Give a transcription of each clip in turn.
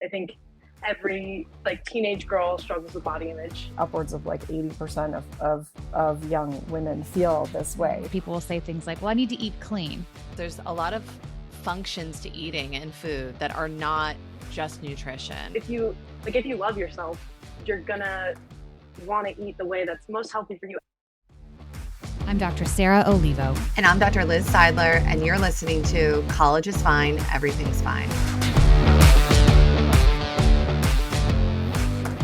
I think every teenage girl struggles with body image. Upwards of 80% of young women feel this way. People will say things like, well, I need to eat clean. There's a lot of functions to eating and food that are not just nutrition. If you love yourself, you're gonna want to eat the way that's most healthy for you. I'm Dr. Sarah Olivo. And I'm Dr. Liz Seidler, and you're listening to College is Fine, Everything's Fine.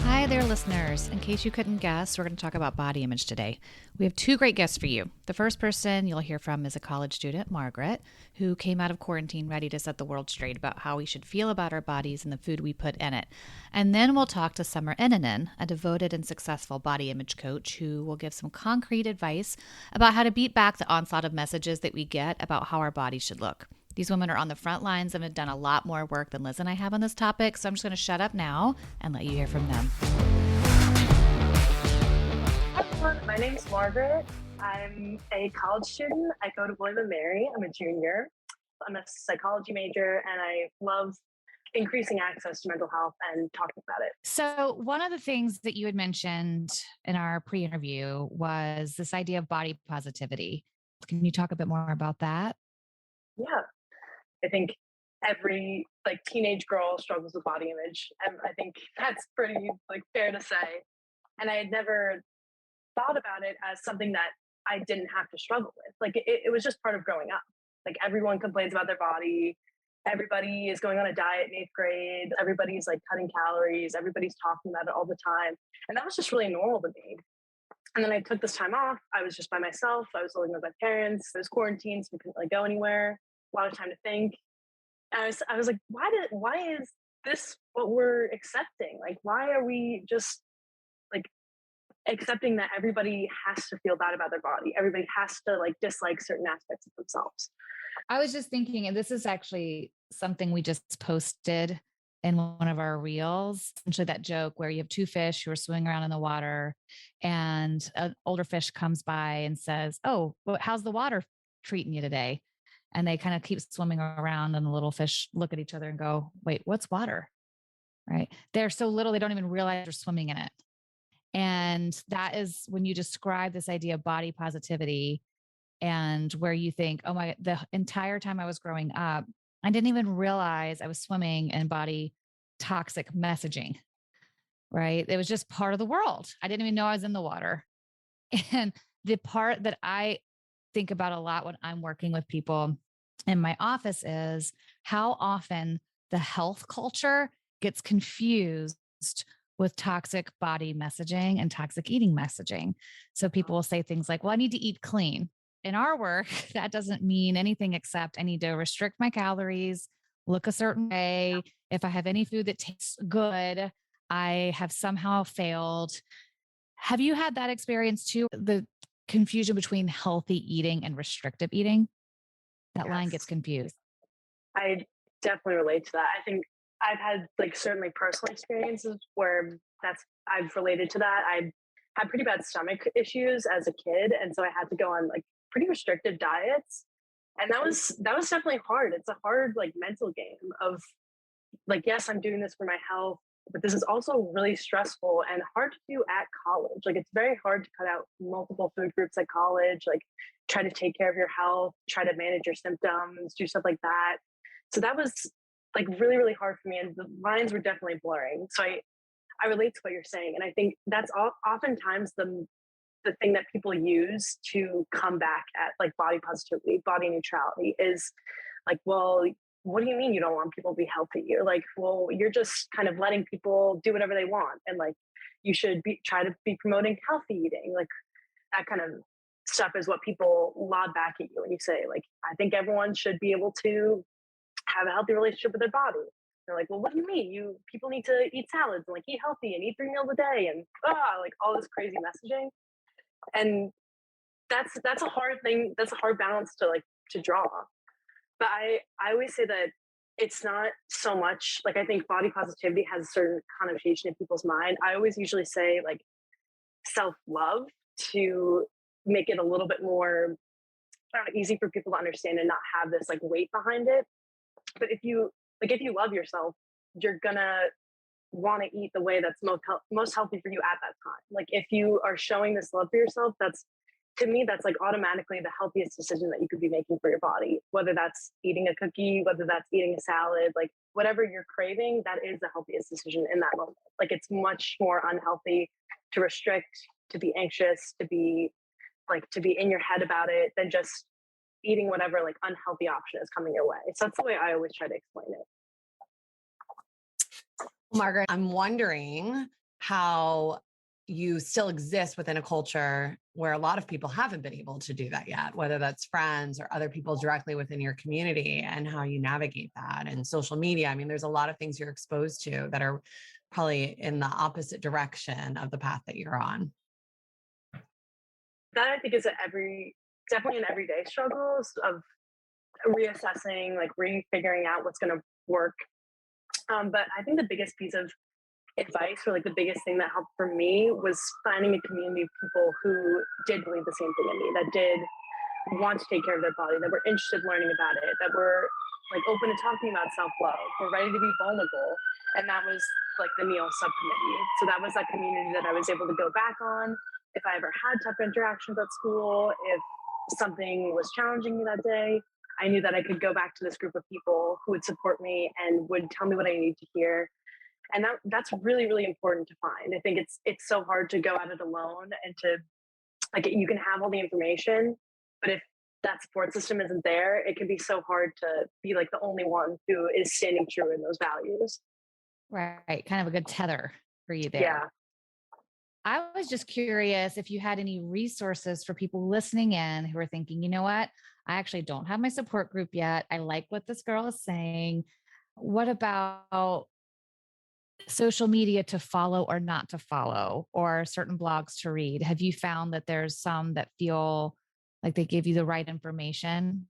Hi there, listeners. In case you couldn't guess, we're going to talk about body image today. We have two great guests for you. The first person you'll hear from is a college student, Margaret, who came out of quarantine ready to set the world straight about how we should feel about our bodies and the food we put in it. And then we'll talk to Summer Eninen, a devoted and successful body image coach who will give some concrete advice about how to beat back the onslaught of messages that we get about how our bodies should look. These women are on the front lines and have done a lot more work than Liz and I have on this topic, so I'm just going to shut up now and let you hear from them. Hi everyone, my name's Margaret. I'm a college student. I go to William & Mary. I'm a junior. I'm a psychology major, and I love increasing access to mental health and talking about it. So one of the things that you had mentioned in our pre-interview was this idea of body positivity. Can you talk a bit more about that? Yeah. I think every teenage girl struggles with body image. And I think that's pretty fair to say. And I had never thought about it as something that I didn't have to struggle with. It was just part of growing up. Everyone complains about their body. Everybody is going on a diet in 8th grade. Everybody's cutting calories. Everybody's talking about it all the time. And that was just really normal to me. And then I took this time off. I was just by myself. I was living with my parents. I was quarantined, so we couldn't really go anywhere. A lot of time to think. And I was like, why is this what we're accepting? Why are we just accepting that everybody has to feel bad about their body? Everybody has to dislike certain aspects of themselves. I was just thinking, and this is actually something we just posted in one of our reels, essentially that joke where you have two fish who are swimming around in the water and an older fish comes by and says, oh, well, how's the water treating you today? And they kind of keep swimming around and the little fish look at each other and go, wait, what's water? Right? They're so little, they don't even realize they're swimming in it. And that is when you describe this idea of body positivity and where you think, oh my, the entire time I was growing up, I didn't even realize I was swimming in body toxic messaging, right? It was just part of the world. I didn't even know I was in the water. And the part that I think about a lot when I'm working with people in my office is how often the health culture gets confused with toxic body messaging and toxic eating messaging. So people will say things like, well, I need to eat clean. In our work, that doesn't mean anything except I need to restrict my calories, look a certain way. If I have any food that tastes good, I have somehow failed. Have you had that experience too? The confusion between healthy eating and restrictive eating? That line gets confused. I definitely relate to that. I think I've had certainly personal experiences where I've related to that. I had pretty bad stomach issues as a kid, and so I had to go on pretty restrictive diets, and that was definitely hard. It's a hard mental game of yes, I'm doing this for my health, but this is also really stressful and hard to do at college. It's very hard to cut out multiple food groups at college, try to take care of your health, try to manage your symptoms, do stuff like that. So that was really, really hard for me, and the lines were definitely blurring. So I relate to what you're saying, and I think that's oftentimes the thing that people use to come back at body positivity, body neutrality is well, what do you mean you don't want people to be healthy? You're well, you're just kind of letting people do whatever they want, and you should try to be promoting healthy eating. That kind of stuff is what people lob back at you when you say I think everyone should be able to have a healthy relationship with their body. They're well, what do you mean? People need to eat salads and eat healthy and eat 3 meals a day and all this crazy messaging. And that's a hard thing. That's a hard balance to draw. But I always say that it's not so much I think body positivity has a certain connotation in people's mind. I always usually say self-love to make it a little bit more easy for people to understand and not have this weight behind it. But if you love yourself, you're gonna want to eat the way that's most healthy for you at that time. Like if you are showing this love for yourself, that's to me, that's like automatically the healthiest decision that you could be making for your body. Whether that's eating a cookie, whether that's eating a salad, like whatever you're craving, that is the healthiest decision in that moment. Like it's much more unhealthy to restrict, to be anxious, to be in your head about it than just eating whatever like unhealthy option is coming your way. So that's the way I always try to explain it. Margaret, I'm wondering how you still exist within a culture where a lot of people haven't been able to do that yet, whether that's friends or other people directly within your community, and how you navigate that. And social media, I mean, there's a lot of things you're exposed to that are probably in the opposite direction of the path that you're on. That I think is definitely an everyday struggles of reassessing, like refiguring out what's going to work. But I think the biggest piece of advice, or like the biggest thing that helped for me, was finding a community of people who did believe the same thing in me, that did want to take care of their body, that were interested in learning about it, that were like open to talking about self-love, were ready to be vulnerable. And that was like the Neil subcommittee. So that was that community that I was able to go back on if I ever had tough interactions at school, if something was challenging me that day. I knew that I could go back to this group of people who would support me and would tell me what I needed to hear. And that's really, really important to find. I think it's so hard to go at it alone, and to like you can have all the information, but if that support system isn't there, it can be so hard to be like the only one who is standing true in those values. Right. Kind of a good tether for you there. Yeah. I was just curious if you had any resources for people listening in who are thinking, you know what? I actually don't have my support group yet. I like what this girl is saying. What about social media to follow or not to follow, or certain blogs to read? Have you found that there's some that feel like they give you the right information?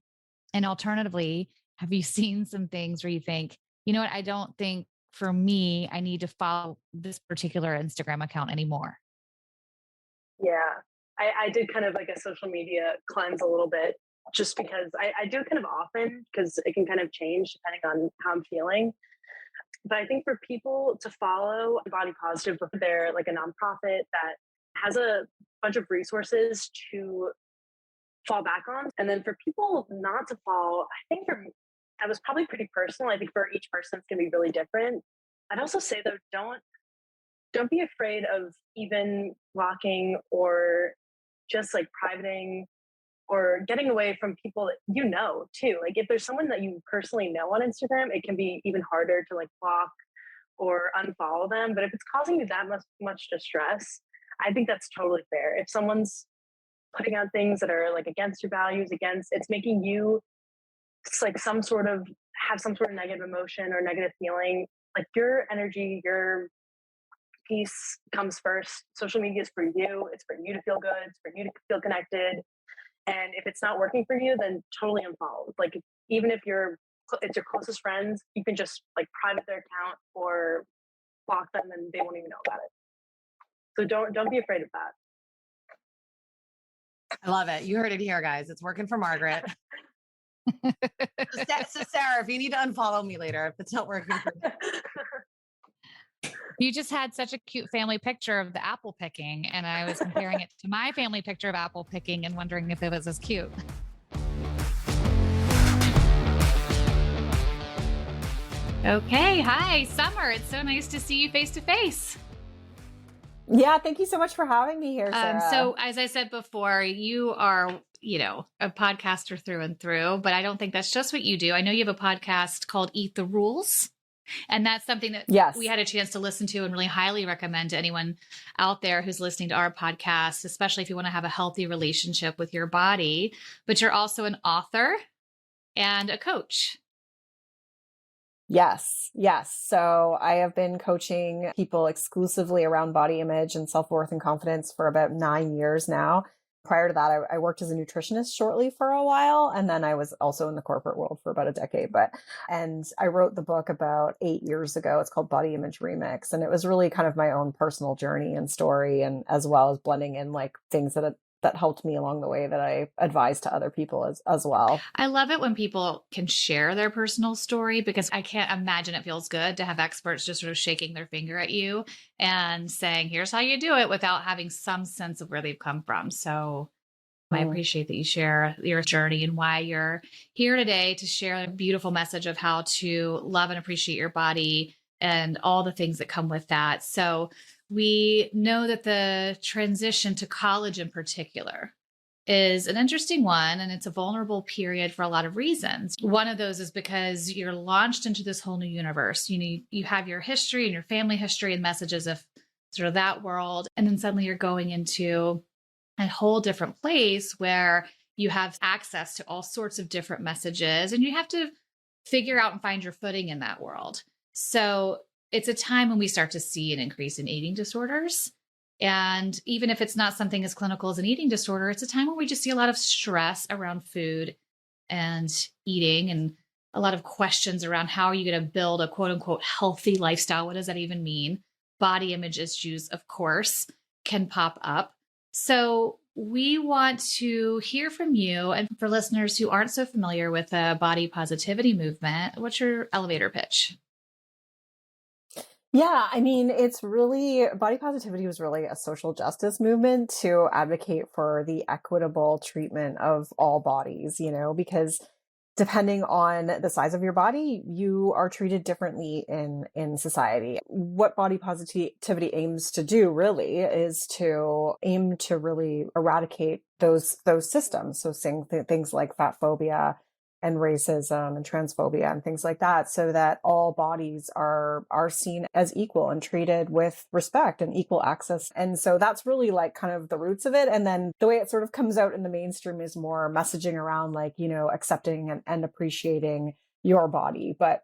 And alternatively, have you seen some things where you think, you know what? I don't think for me, I need to follow this particular Instagram account anymore. Yeah. I did kind of like a social media cleanse a little bit, just because I do it kind of often, because it can kind of change depending on how I'm feeling. But I think for people to follow Body Positive, they're like a nonprofit that has a bunch of resources to fall back on. And then for people not to follow, I think that was probably pretty personal. I think for each person it's going to be really different. I'd also say though, don't be afraid of even blocking or just like privating or getting away from people that you know too. Like if there's someone that you personally know on Instagram, it can be even harder to like block or unfollow them. But if it's causing you that much distress, I think that's totally fair. If someone's putting out things that are like against your values, it's making you like have some sort of negative emotion or negative feeling, like your energy, your peace comes first. Social media is for you. It's for you to feel good. It's for you to feel connected. And if it's not working for you, then totally unfollow. Like even if it's your closest friends, you can just like private their account or block them, and they won't even know about it. So don't be afraid of that. I love it. You heard it here, guys. It's working for Margaret. So Sarah, if you need to unfollow me later, if it's not working for you. You just had such a cute family picture of the apple picking, and I was comparing it to my family picture of apple picking and wondering if it was as cute. Okay. Hi, Summer. It's so nice to see you face to face. Yeah, thank you so much for having me here, Sarah. So as I said before, you are, a podcaster through and through, but I don't think that's just what you do. I know you have a podcast called Eat the Rules. And that's something that we had a chance to listen to and really highly recommend to anyone out there who's listening to our podcast, especially if you want to have a healthy relationship with your body. But you're also an author and a coach. Yes. So I have been coaching people exclusively around body image and self-worth and confidence for about 9 years now. Prior to that, I worked as a nutritionist shortly for a while. And then I was also in the corporate world for about a decade. And I wrote the book about 8 years ago. It's called Body Image Remix. And it was really kind of my own personal journey and story, and as well as blending in like things that that helped me along the way that I advise to other people as well. I love it when people can share their personal story, because I can't imagine it feels good to have experts just sort of shaking their finger at you and saying, here's how you do it, without having some sense of where they've come from. So I appreciate that you share your journey and why you're here today to share a beautiful message of how to love and appreciate your body and all the things that come with that. So we know that the transition to college in particular is an interesting one, and it's a vulnerable period for a lot of reasons. One of those is because you're launched into this whole new universe. You have your history and your family history and messages of sort of that world, and then suddenly you're going into a whole different place where you have access to all sorts of different messages, and you have to figure out and find your footing in that world. So it's a time when we start to see an increase in eating disorders. And even if it's not something as clinical as an eating disorder, it's a time when we just see a lot of stress around food and eating, and a lot of questions around how are you going to build a quote unquote healthy lifestyle? What does that even mean? Body image issues, of course, can pop up. So we want to hear from you. And for listeners who aren't so familiar with the body positivity movement, what's your elevator pitch? Yeah, I mean, it's really, body positivity was really a social justice movement to advocate for the equitable treatment of all bodies, because depending on the size of your body, you are treated differently in society. What body positivity aims to do really is to aim to really eradicate those systems. So saying things like fatphobia and racism and transphobia and things like that, so that all bodies are seen as equal and treated with respect and equal access. And so that's really like kind of the roots of it. And then the way it sort of comes out in the mainstream is more messaging around like, accepting and appreciating your body. But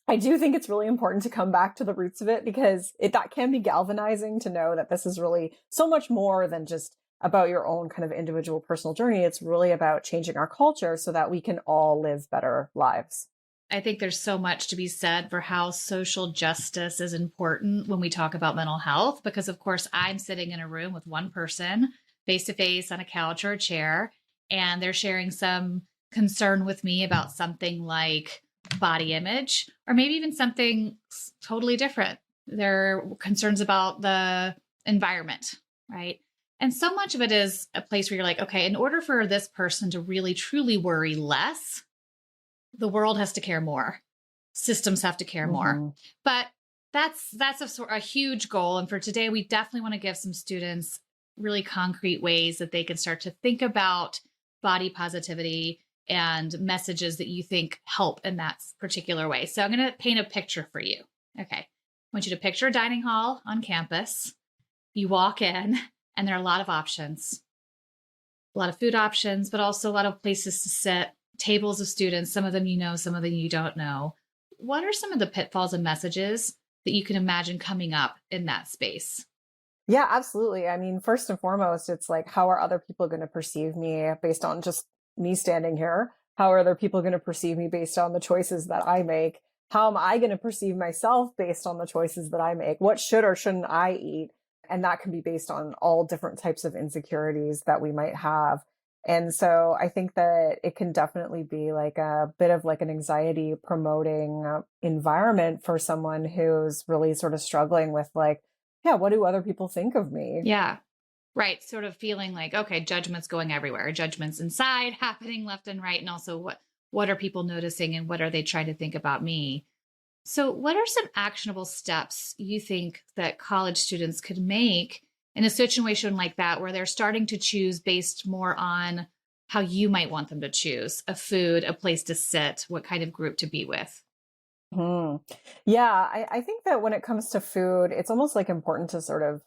I do think it's really important to come back to the roots of it, because that can be galvanizing to know that this is really so much more than just about your own kind of individual personal journey. It's really about changing our culture so that we can all live better lives. I think there's so much to be said for how social justice is important when we talk about mental health, because of course I'm sitting in a room with one person face to face on a couch or a chair, and they're sharing some concern with me about something like body image, or maybe even something totally different. Their concerns about the environment, right? And so much of it is a place where you're like, okay, in order for this person to really truly worry less, the world has to care more. Systems have to care more. But that's a huge goal. And for today, we definitely want to give some students really concrete ways that they can start to think about body positivity and messages that you think help in that particular way. So I'm going to paint a picture for you. Okay. I want you to picture a dining hall on campus. You walk in, and there are a lot of options, a lot of food options, but also a lot of places to sit, tables of students. Some of them you know, some of them you don't know. What are some of the pitfalls and messages that you can imagine coming up in that space? Yeah, absolutely. I mean, first and foremost, it's like, how are other people going to perceive me based on just me standing here? How are other people going to perceive me based on the choices that I make? How am I going to perceive myself based on the choices that I make? What should or shouldn't I eat? And that can be based on all different types of insecurities that we might have. And so I think that it can definitely be like a bit of like an anxiety promoting environment for someone who's really sort of struggling with like, yeah, what do other people think of me? Yeah. Right. Sort of feeling like, okay, judgment's going everywhere. Judgment's inside, happening left and right. And also what are people noticing, and what are they trying to think about me? So what are some actionable steps you think that college students could make in a situation like that, where they're starting to choose based more on how you might want them to choose a food, a place to sit, what kind of group to be with? Yeah, I think that when it comes to food, it's almost like important to sort of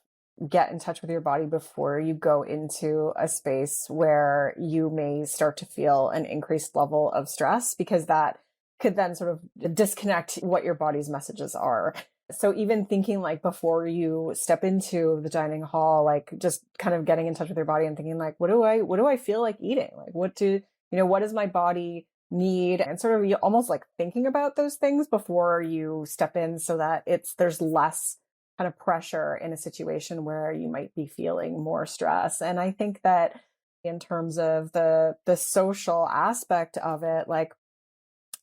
get in touch with your body before you go into a space where you may start to feel an increased level of stress, because that could then sort of disconnect what your body's messages are. So even thinking like before you step into the dining hall, like just kind of getting in touch with your body and thinking like, what do I feel like eating? Like what does my body need? And sort of you almost like thinking about those things before you step in, so that there's less kind of pressure in a situation where you might be feeling more stress. And I think that in terms of the social aspect of it, like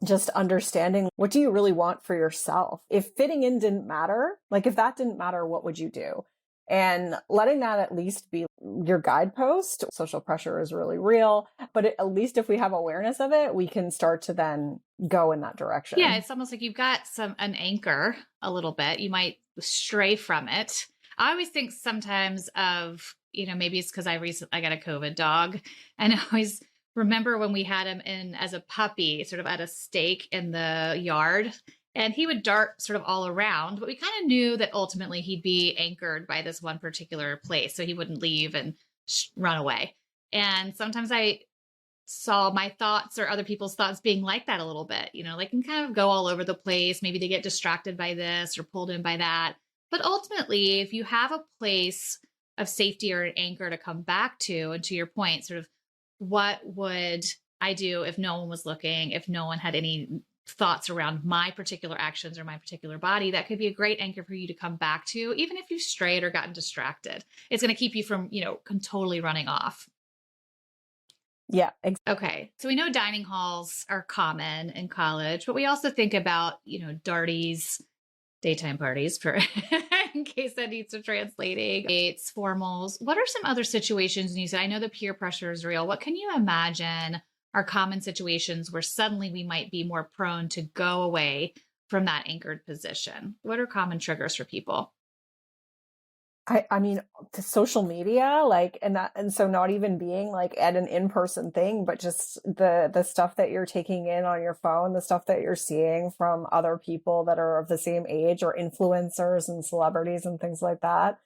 just understanding, what do you really want for yourself? If fitting in didn't matter, like if that didn't matter, what would you do? And letting that at least be your guidepost. Social pressure is really real, but at least if we have awareness of it, we can start to then go in that direction. Yeah, it's almost like you've got an anchor a little bit. You might stray from it. I always think sometimes of, maybe it's because I got a COVID dog, and I always remember when we had him in as a puppy, sort of at a stake in the yard, and he would dart sort of all around, but we kind of knew that ultimately he'd be anchored by this one particular place, so he wouldn't leave and run away. And sometimes I saw my thoughts or other people's thoughts being like that a little bit, they can kind of go all over the place. Maybe they get distracted by this or pulled in by that. But ultimately, if you have a place of safety or an anchor to come back to, and to your point, sort of, what would I do if no one was looking, if no one had any thoughts around my particular actions or my particular body, that could be a great anchor for you to come back to, even if you've strayed or gotten distracted. It's going to keep you from, totally running off. Yeah. Okay. So we know dining halls are common in college, but we also think about, darties, daytime parties for in case that needs some translating, dates, formals. What are some other situations? And you said, I know the peer pressure is real. What can you imagine are common situations where suddenly we might be more prone to go away from that anchored position? What are common triggers for people? I mean, the social media, like, and so not even being like at an in-person thing, but just the stuff that you're taking in on your phone, the stuff that you're seeing from other people that are of the same age, or influencers and celebrities and things like that,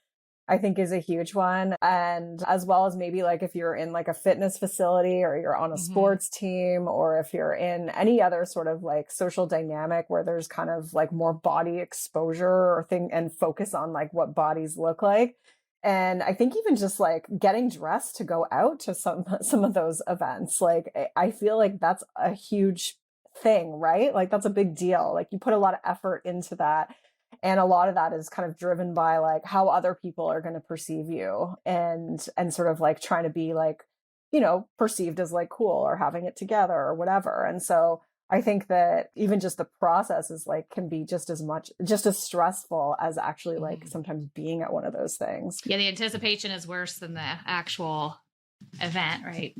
I think is a huge one. And as well as maybe like if you're in like a fitness facility, or you're on a sports team, or if you're in any other sort of like social dynamic where there's kind of like more body exposure or thing, and focus on like what bodies look like. And I think even just like getting dressed to go out to some of those events, like I feel like that's a huge thing, right? Like that's a big deal. Like you put a lot of effort into that. And a lot of that is kind of driven by like how other people are going to perceive you, and sort of like trying to be like, perceived as like cool or having it together or whatever. And so I think that even just the process is like, can be just as stressful as actually like sometimes being at one of those things. Yeah. The anticipation is worse than the actual event, right?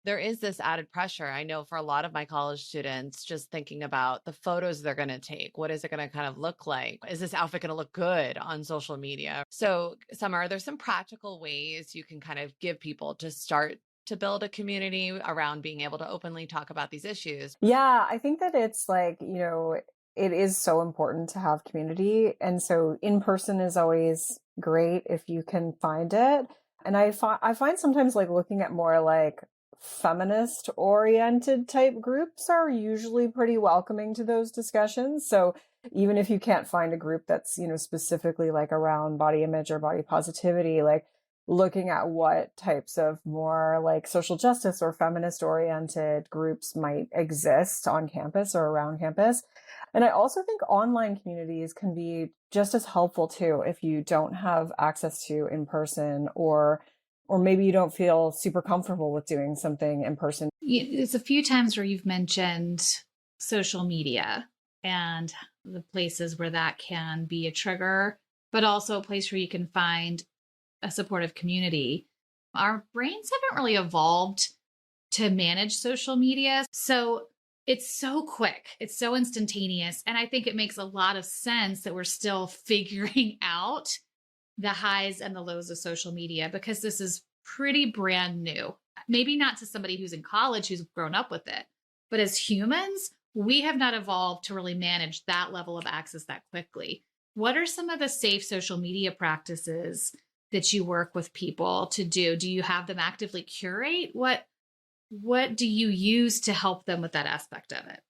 There is this added pressure. I know for a lot of my college students, just thinking about the photos they're going to take. What is it going to kind of look like? Is this outfit going to look good on social media? So, Summer, are there some practical ways you can kind of give people to start to build a community around being able to openly talk about these issues? Yeah, I think that it's like, it is so important to have community. And so in person is always great if you can find it. And I find sometimes like looking at more like feminist oriented type groups are usually pretty welcoming to those discussions. So even if you can't find a group that's, specifically like around body image or body positivity, like looking at what types of more like social justice or feminist oriented groups might exist on campus or around campus. And I also think online communities can be just as helpful too if you don't have access to in person, or maybe you don't feel super comfortable with doing something in person. It's a few times where you've mentioned social media and the places where that can be a trigger, but also a place where you can find a supportive community. Our brains haven't really evolved to manage social media. So it's so quick, it's so instantaneous. And I think it makes a lot of sense that we're still figuring out the highs and the lows of social media, because this is pretty brand new. Maybe not to somebody who's in college, who's grown up with it, but as humans, we have not evolved to really manage that level of access that quickly. What are some of the safe social media practices that you work with people to do? Do you have them actively curate? What do you use to help them with that aspect of it?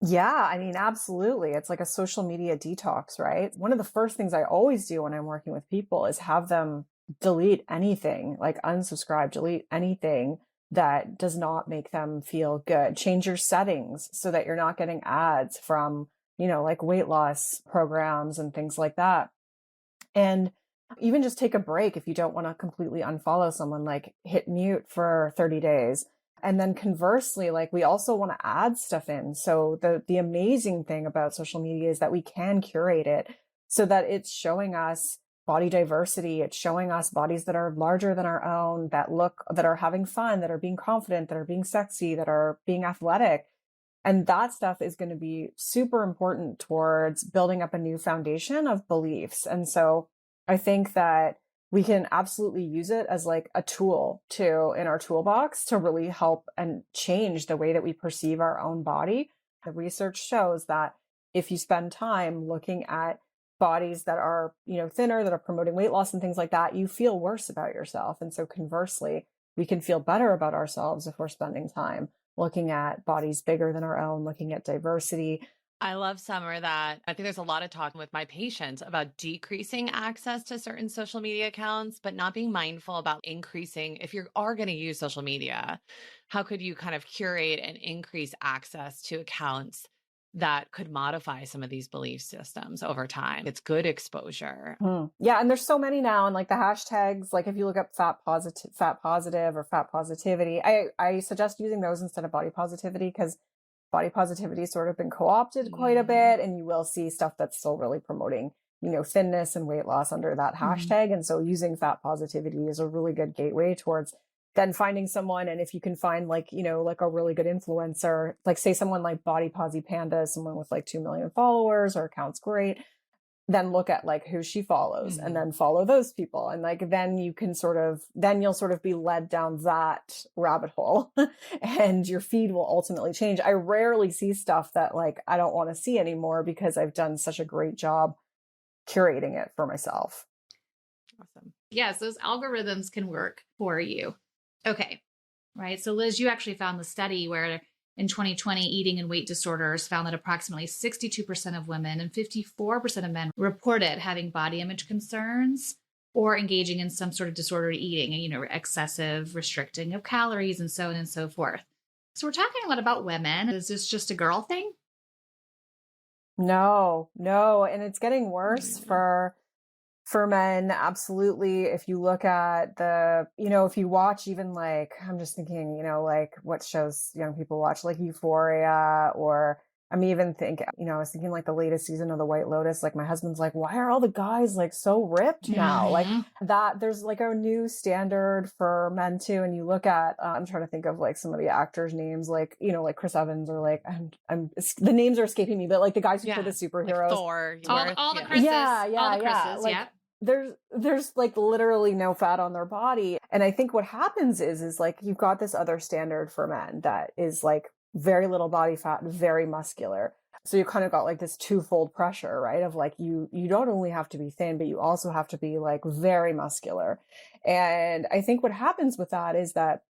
Yeah, I mean, absolutely. It's like a social media detox, right? One of the first things I always do when I'm working with people is have them delete anything, like unsubscribe, delete anything that does not make them feel good. Change your settings so that you're not getting ads from, like weight loss programs and things like that. And even just take a break if you don't want to completely unfollow someone, like hit mute for 30 days. And then conversely, like we also want to add stuff in. So the amazing thing about social media is that we can curate it so that it's showing us body diversity. It's showing us bodies that are larger than our own, that are having fun, that are being confident, that are being sexy, that are being athletic. And that stuff is going to be super important towards building up a new foundation of beliefs. And so I think that we can absolutely use it as like a tool too in our toolbox to really help and change the way that we perceive our own body. The research shows that if you spend time looking at bodies that are, thinner, that are promoting weight loss and things like that, you feel worse about yourself. And so conversely, we can feel better about ourselves if we're spending time looking at bodies bigger than our own, looking at diversity. I love, Summer, that I think there's a lot of talk with my patients about decreasing access to certain social media accounts, but not being mindful about increasing. If you are going to use social media, how could you kind of curate and increase access to accounts that could modify some of these belief systems over time? It's good exposure. Yeah. And there's so many now. And like the hashtags, like if you look up fat positive or fat positivity, I suggest using those instead of body positivity, because body positivity has sort of been co-opted quite a bit. And you will see stuff that's still really promoting, thinness and weight loss under that hashtag. And so using fat positivity is a really good gateway towards then finding someone. And if you can find like a really good influencer, like say someone like Body Posy Panda, someone with like 2 million followers, or account's great, then look at like who she follows and then follow those people. And like, then you'll sort of be led down that rabbit hole and your feed will ultimately change. I rarely see stuff that like, I don't want to see anymore because I've done such a great job curating it for myself. Awesome. Yes, those algorithms can work for you. Okay. Right. So Liz, you actually found the study where in 2020, eating and weight disorders found that approximately 62% of women and 54% of men reported having body image concerns or engaging in some sort of disordered eating and, excessive restricting of calories and so on and so forth. So we're talking a lot about women. Is this just a girl thing? No. And it's getting worse for men. Absolutely. If you look at if you watch even like, I'm just thinking, like what shows young people watch, like Euphoria, or I'm even I was thinking like the latest season of The White Lotus, like my husband's like, why are all the guys like so ripped now? Like that, there's like a new standard for men too. And you look at, I'm trying to think of like some of the actors' names, like, like Chris Evans, or like, the names are escaping me, but like the guys who play the superheroes. Like Thor. All the Chris's. Yeah. All the Chris's, like, yeah. There's like literally no fat on their body. And I think what happens is like you've got this other standard for men that is like very little body fat, very muscular. So you kind of got like this twofold pressure, right? Of like you don't only have to be thin, but you also have to be like very muscular. And I think what happens with that is that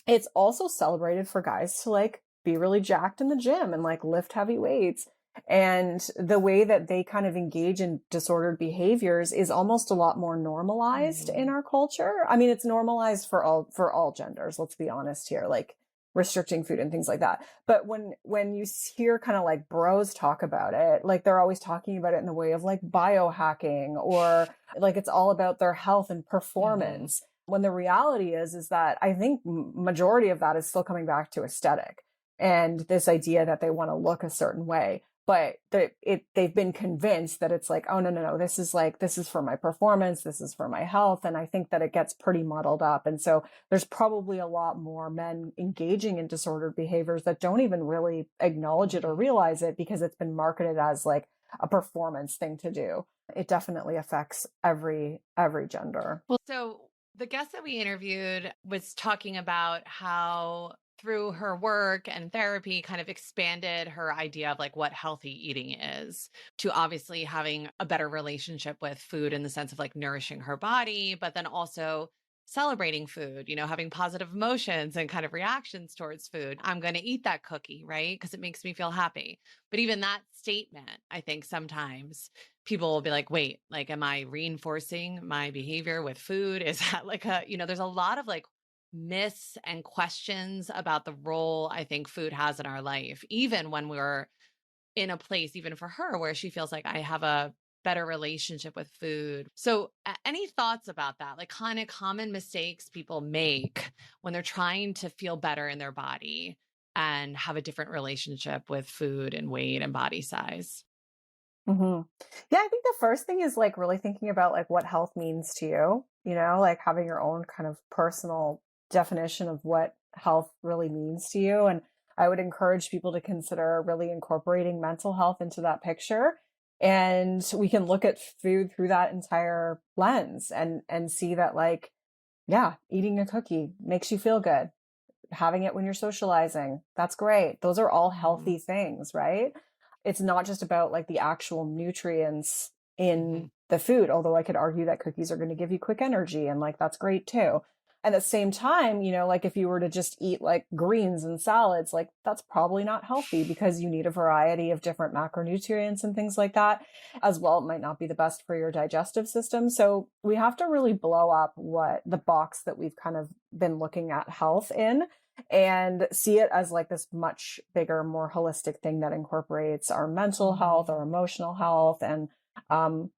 it's also celebrated for guys to like be really jacked in the gym and like lift heavy weights. And the way that they kind of engage in disordered behaviors is almost a lot more normalized in our culture. I mean, it's normalized for all genders. Let's be honest here, like restricting food and things like that. But when you hear kind of like bros talk about it, like they're always talking about it in the way of like biohacking, or like it's all about their health and performance. When the reality is that I think majority of that is still coming back to aesthetic and this idea that they want to look a certain way. But they've been convinced that it's like, oh, no, this is for my performance. This is for my health. And I think that it gets pretty muddled up. And so there's probably a lot more men engaging in disordered behaviors that don't even really acknowledge it or realize it because it's been marketed as like a performance thing to do. It definitely affects every gender. Well, so the guest that we interviewed was talking about how through her work and therapy kind of expanded her idea of like what healthy eating is, to obviously having a better relationship with food in the sense of like nourishing her body, but then also celebrating food, having positive emotions and kind of reactions towards food. I'm going to eat that cookie, right? Because it makes me feel happy. But even that statement, I think sometimes people will be like, wait, like, am I reinforcing my behavior with food? Is that like there's a lot of like myths and questions about the role I think food has in our life, even when we're in a place, even for her, where she feels like I have a better relationship with food. So, any thoughts about that? Like, kind of common mistakes people make when they're trying to feel better in their body and have a different relationship with food and weight and body size? hmm Yeah, I think the first thing is like really thinking about like what health means to you, like having your own kind of personal definition of what health really means to you. And I would encourage people to consider really incorporating mental health into that picture. And we can look at food through that entire lens and see that like, yeah, eating a cookie makes you feel good. Having it when you're socializing, that's great. Those are all Mhm. healthy things, right? It's not just about like the actual nutrients in Mhm. the food, although I could argue that cookies are going to give you quick energy and like that's great too. And at the same time, like if you were to just eat like greens and salads, like that's probably not healthy because you need a variety of different macronutrients and things like that. As well, it might not be the best for your digestive system. So we have to really blow up what the box that we've kind of been looking at health in and see it as like this much bigger, more holistic thing that incorporates our mental health, our Mhm. emotional health, and um,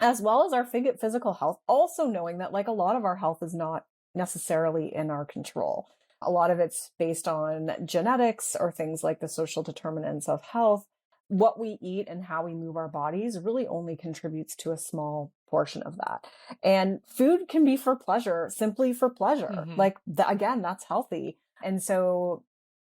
as well as our physical health. Also knowing that like a lot of our health is not necessarily in our control. A lot of it's based on genetics or things like the social determinants of health. What we eat and how we move our bodies really only contributes to a small portion of that. And food can be for pleasure, simply for pleasure. Mhm. Like, again, that's healthy. And so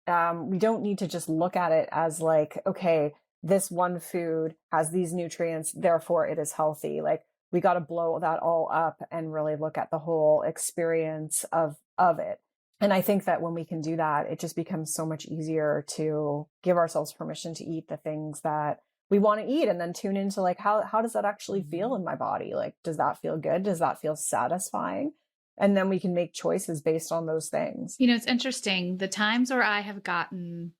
we don't need to just look at it as like, okay, this one food has these nutrients, therefore it is healthy. Like we got to blow that all up and really look at the whole experience of it. And I think that when we can do that, it just becomes so much easier to give ourselves permission to eat the things that we want to eat and then tune into like how does that actually feel Mhm. in my body? Like does that feel good? Does that feel satisfying? And then we can make choices based on those things. It's interesting. The times where I have gotten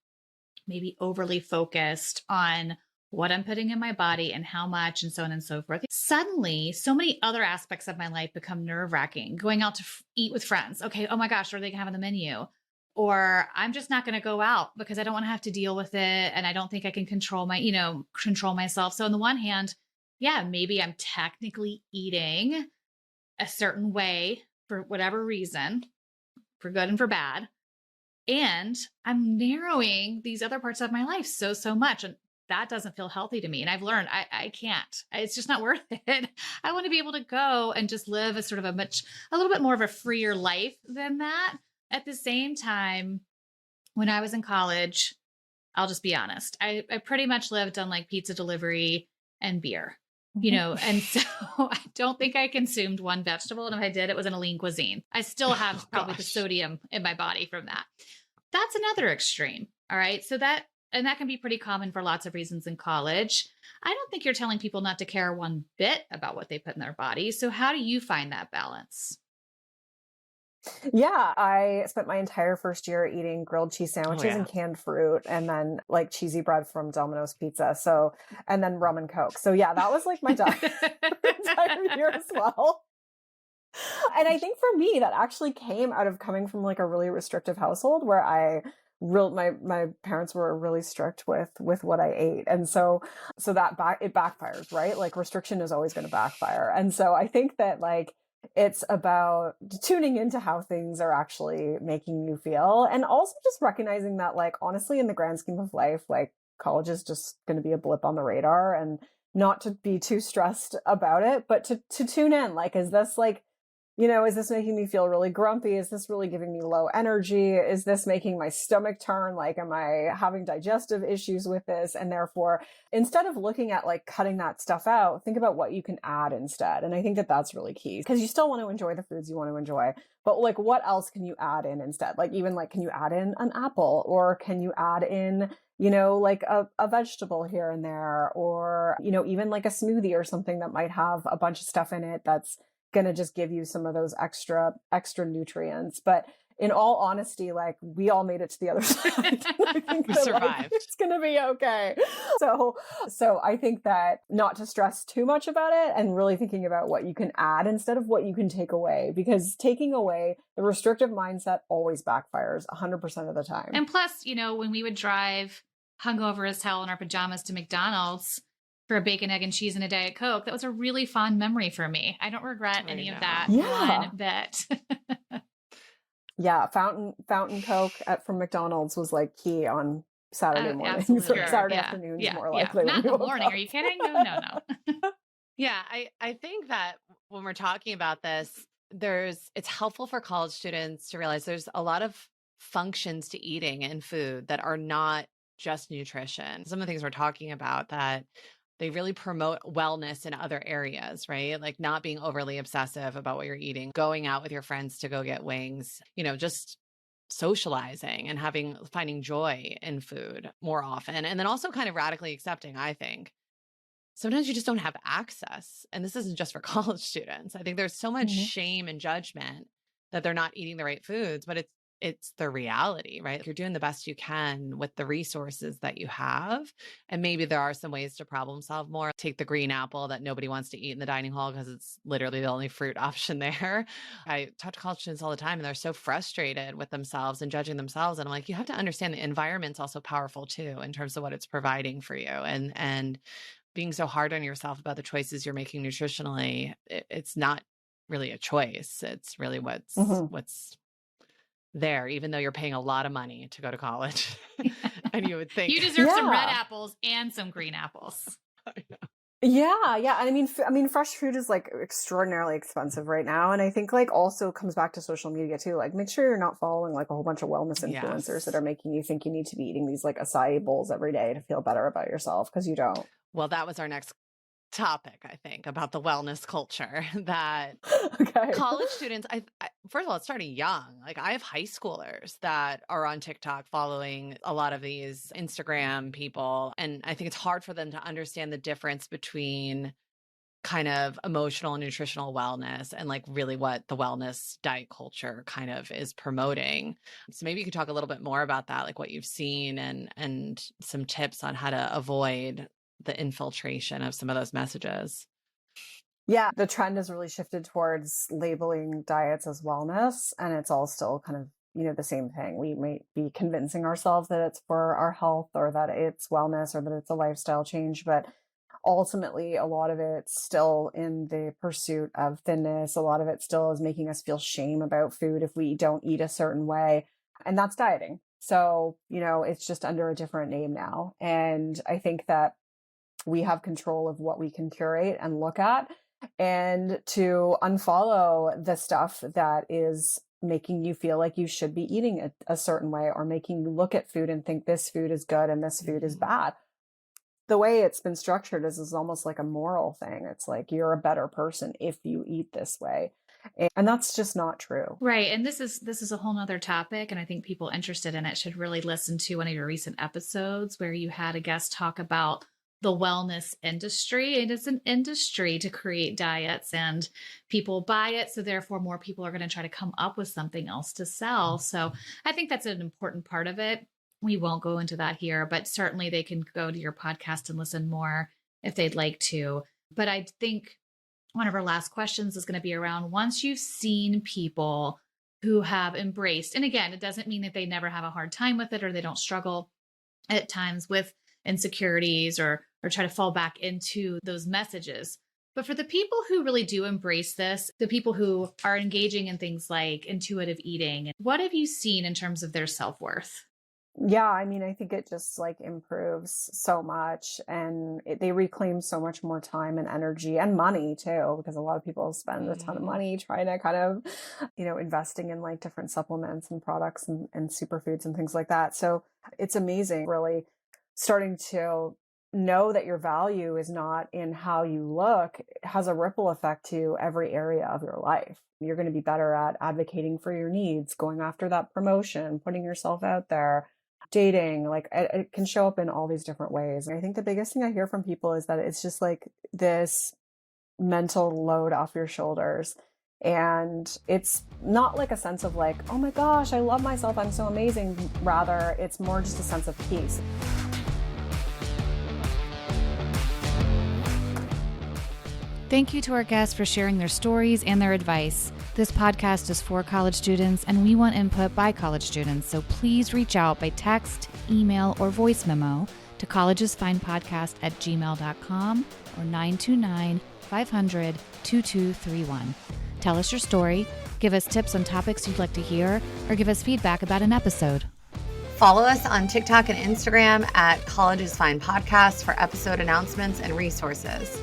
maybe overly focused on what I'm putting in my body and how much and so on and so forth. Suddenly, so many other aspects of my life become nerve wracking. Going out to eat with friends. Okay. Oh my gosh, what are they going to have on the menu? Or I'm just not going to go out because I don't want to have to deal with it. And I don't think I can control myself. So on the one hand, yeah, maybe I'm technically eating a certain way for whatever reason, for good and for bad. And I'm narrowing these other parts of my life so much. And that doesn't feel healthy to me. And I've learned I can't. It's just not worth it. I want to be able to go and just live a sort of a little bit more of a freer life than that. At the same time, when I was in college, I'll just be honest, I pretty much lived on like pizza delivery and beer, and so I don't think I consumed one vegetable. And if I did, it was in a lean cuisine. I still Oh have probably the gosh. sodium in my body from that. That's another extreme. All right. And that can be pretty common for lots of reasons in college. I don't think you're telling people not to care one bit about what they put in their body. So how do you find that balance? Yeah, I spent my entire first year eating grilled cheese Oh sandwiches and yeah. canned fruit and then like cheesy bread from Domino's Pizza. So, and then rum and Coke. So, yeah, that was like my diet for the entire year as well. And I think for me, that actually came out of coming from like a really restrictive household where my parents were really strict with what I ate. And so it backfires, right? Like restriction is always going to backfire. And so I think that like it's about tuning into how things are actually making you feel and also just recognizing that like honestly in the grand scheme of life, like college is just going to be a blip on the radar and not to be too stressed about it, but to tune in like is this making me feel really grumpy? Is this really giving me low energy? Is this making my stomach turn? Like, am I having digestive issues with this? And therefore, instead of looking at like cutting that stuff out, think about what you can add instead. And I think that that's really key because you still want to enjoy the foods you want to enjoy, but like, what else can you add in instead? Like, even like, can you add in an apple or can you add in like a vegetable here and there, or, even like a smoothie or something that might have a bunch of stuff in it that's going to just give you some of those extra nutrients. But in all honesty, like we all made it to the other side. I think We that like survived. it's going to be okay. So, so I think that not to stress too much about it and really thinking about what you can add instead of what you can take away, because taking away the restrictive mindset always backfires 100% of the time. And plus, when we would drive hungover as hell in our pajamas to McDonald's for a bacon, egg, and cheese and a Diet Coke. That was a really fond memory for me. I don't regret any of that Yeah. one bit. Yeah, fountain Coke from McDonald's was like key on Saturday mornings or Saturday afternoons more likely. Not in the morning. Are you kidding? No. Yeah, I think that when we're talking about this, it's helpful for college students to realize there's a lot of functions to eating and food that are not just nutrition. Some of the things we're talking about that they really promote wellness in other areas, right? Like not being overly obsessive about what you're eating, going out with your friends to go get wings, just socializing and finding joy in food more often. And then also kind of radically accepting, I think, sometimes you just don't have access. And this isn't just for college students. I think there's so much shame and judgment that they're not eating the right foods, but it's the reality, right? You're doing the best you can with the resources that you have. And maybe there are some ways to problem solve more. Take the green apple that nobody wants to eat in the dining hall because it's literally the only fruit option there. I talk to college students all the time and they're so frustrated with themselves and judging themselves. And I'm like, you have to understand the environment's also powerful too, in terms of what it's providing for you. And being so hard on yourself about the choices you're making nutritionally, it's not really a choice. It's really what's there, even though you're paying a lot of money to go to college. And you would think you deserve some red apples and some green apples. Yeah. I mean, fresh food is like extraordinarily expensive right now. And I think like also comes back to social media too. Like make sure you're not following like a whole bunch of wellness influencers that are making you think you need to be eating these like acai bowls every day to feel better about yourself, because you don't. Well, that was our next topic, I think, about the wellness culture that college students, I first of all, it's starting young. Like I have high schoolers that are on TikTok following a lot of these Instagram people. And I think it's hard for them to understand the difference between kind of emotional and nutritional wellness and like really what the wellness diet culture kind of is promoting. So maybe you could talk a little bit more about that, like what you've seen and some tips on how to avoid the infiltration of some of those messages. Yeah, the trend has really shifted towards labeling diets as wellness, and it's all still kind of, the same thing. We might be convincing ourselves that it's for our health or that it's wellness or that it's a lifestyle change, but ultimately a lot of it's still in the pursuit of thinness. A lot of it still is making us feel shame about food if we don't eat a certain way, and that's dieting. So, it's just under a different name now. And I think that we have control of what we can curate and look at, and to unfollow the stuff that is making you feel like you should be eating a certain way, or making you look at food and think this food is good and this food is bad. The way it's been structured is almost like a moral thing. It's like you're a better person if you eat this way. And that's just not true. Right. And this is a whole nother topic. And I think people interested in it should really listen to one of your recent episodes where you had a guest talk about the wellness industry. It is an industry to create diets and people buy it. So therefore more people are going to try to come up with something else to sell. So I think that's an important part of it. We won't go into that here, but certainly they can go to your podcast and listen more if they'd like to. But I think one of our last questions is going to be around once you've seen people who have embraced, and again, it doesn't mean that they never have a hard time with it or they don't struggle at times with insecurities or try to fall back into those messages. But for the people who really do embrace this, the people who are engaging in things like intuitive eating, what have you seen in terms of their self-worth? Yeah, I mean, I think it just like improves so much, and they reclaim so much more time and energy and money too, because a lot of people spend a ton of money trying to kind of, investing in like different supplements and products and superfoods and things like that. So it's amazing, really starting to know that your value is not in how you look. It has a ripple effect to every area of your life. You're going to be better at advocating for your needs, going after that promotion, putting yourself out there, dating. Like it can show up in all these different ways. And I think the biggest thing I hear from people is that it's just like this mental load off your shoulders. And it's not like a sense of like, oh my gosh, I love myself, I'm so amazing. Rather, it's more just a sense of peace. Thank you to our guests for sharing their stories and their advice. This podcast is for college students, and we want input by college students, so please reach out by text, email, or voice memo to collegesfinepodcast@gmail.com or 929-500-2231. Tell us your story, give us tips on topics you'd like to hear, or give us feedback about an episode. Follow us on TikTok and Instagram at Colleges Fine Podcast for episode announcements and resources.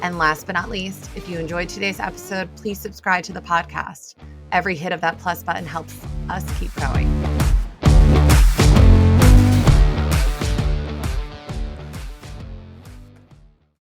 And last but not least, if you enjoyed today's episode, please subscribe to the podcast. Every hit of that plus button helps us keep going.